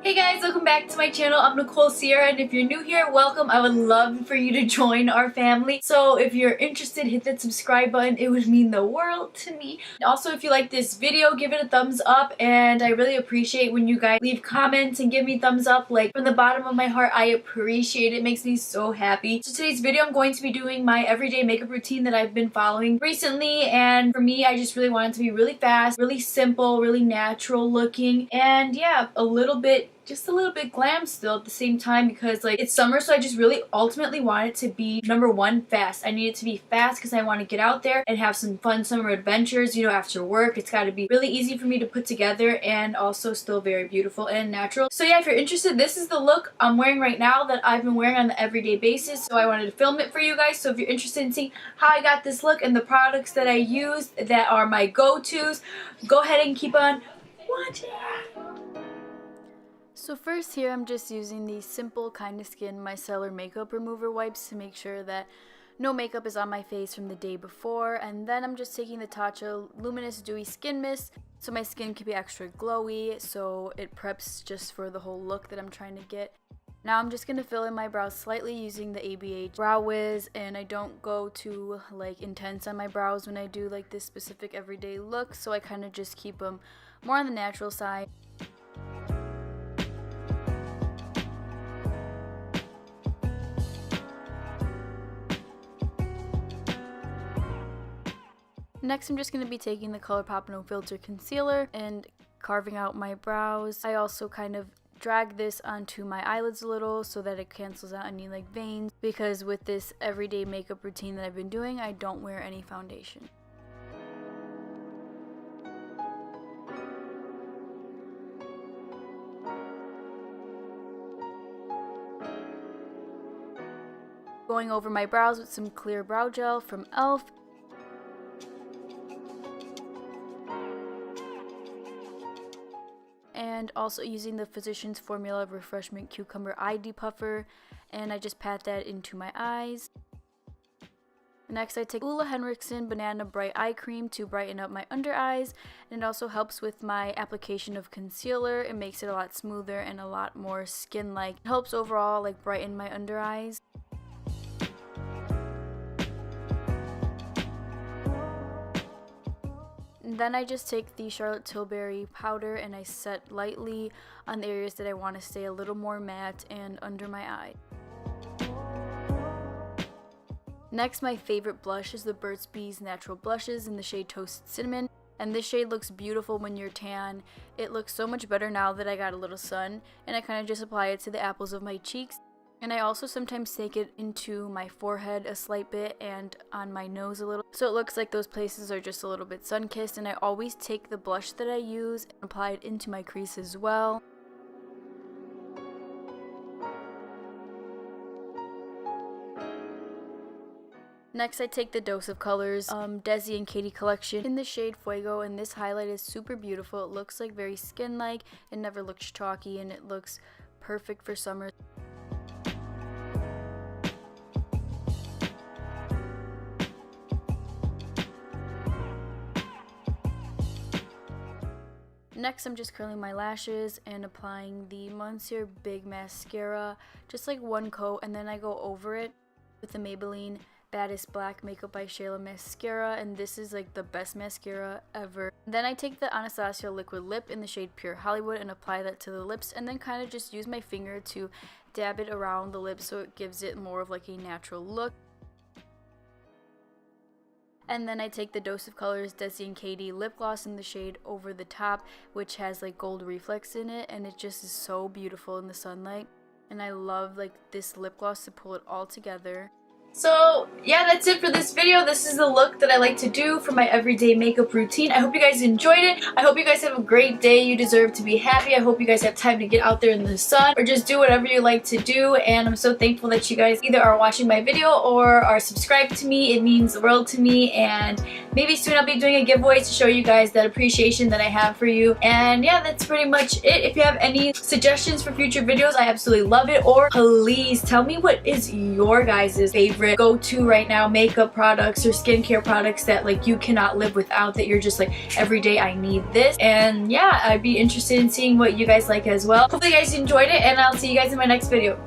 Hey guys, welcome back to my channel. I'm Nicole Sierra, and if you're new here, welcome. I would love for you to join our family. So if you're interested, hit that subscribe button. It would mean the world to me. Also, if you like this video, give it a thumbs up, and I really appreciate when you guys leave comments and give me thumbs up. Like, from the bottom of my heart, I appreciate it. It makes me so happy. So today's video, I'm going to be doing my everyday makeup routine that I've been following recently, and for me, I just really want it to be really fast, really simple, really natural looking, and yeah, just a little bit glam still at the same time, because like it's summer, so I just really ultimately want it to be number one, fast. I need it to be fast because I want to get out there and have some fun summer adventures, you know, after work. It's got to be really easy for me to put together and also still very beautiful and natural. So yeah, if you're interested, this is the look I'm wearing right now that I've been wearing on an everyday basis. So I wanted to film it for you guys. So if you're interested in seeing how I got this look and the products that I use that are my go-tos, go ahead and keep on watching. So first here, I'm just using the Simple Kind of Skin Micellar Makeup Remover Wipes to make sure that no makeup is on my face from the day before. And then I'm just taking the TATCHA Luminous Dewy Skin Mist so my skin can be extra glowy, so it preps just for the whole look that I'm trying to get. Now I'm just going to fill in my brows slightly using the ABH Brow Wiz, and I don't go too like intense on my brows when I do like this specific everyday look, so I kind of just keep them more on the natural side. Next, I'm just going to be taking the ColourPop No Filter Concealer and carving out my brows. I also kind of drag this onto my eyelids a little so that it cancels out any like veins, because with this everyday makeup routine that I've been doing, I don't wear any foundation. Going over my brows with some clear brow gel from e.l.f. And also using the Physicians Formula Refreshment Cucumber Eye Depuffer, and I just pat that into my eyes. Next, I take OLEHENRIKSEN Banana Bright Eye Cream to brighten up my under eyes, and it also helps with my application of concealer. It makes it a lot smoother and a lot more skin-like. It helps overall like brighten my under eyes. Then I just take the Charlotte Tilbury powder and I set lightly on the areas that I want to stay a little more matte and under my eye. Next, my favorite blush is the BURT'S Natural Blushes in the shade Toasted Cinnamon. And this shade looks beautiful when you're tan. It looks so much better now that I got a little sun. And I kind of just apply it to the apples of my cheeks. And I also sometimes take it into my forehead a slight bit and on my nose a little, so it looks like those places are just a little bit sun-kissed. And I always take the blush that I use and apply it into my crease as well. Next, I take the Dose of Colors Desi and Katy collection in the shade Fuego, and this highlight is super beautiful. It looks like very skin-like, it never looks chalky, and it looks perfect for summer. Next, I'm just curling my lashes and applying the MONSIEUR Big Mascara, just like one coat, and then I go over it with the Maybelline Baddest Black Makeup by SHAYLA mascara, and this is like the best mascara ever. Then I take the Anastasia Liquid Lip in the shade Pure Hollywood and apply that to the lips, and then kind of just use my finger to dab it around the lips so it gives it more of like a natural look. And then I take the Dose of Colors Desi and Katy lip gloss in the shade Over the Top, which has like gold reflex in it, and it just is so beautiful in the sunlight. And I love like this lip gloss to pull it all together. So yeah, that's it for this video. This is the look that I like to do for my everyday makeup routine. I hope you guys enjoyed it. I hope you guys have a great day. You deserve to be happy. I hope you guys have time to get out there in the sun or just do whatever you like to do. And I'm so thankful that you guys either are watching my video or are subscribed to me. It means the world to me, and maybe soon I'll be doing a giveaway to show you guys that appreciation that I have for you. And yeah, that's pretty much it. If you have any suggestions for future videos, I absolutely love it. Or please tell me what is your guys' favorite favorite go-to right now makeup products or skincare products that like you cannot live without, that you're just like, every day I need this. And yeah, I'd be interested in seeing what you guys like as well. Hopefully you guys enjoyed it, and I'll see you guys in my next video.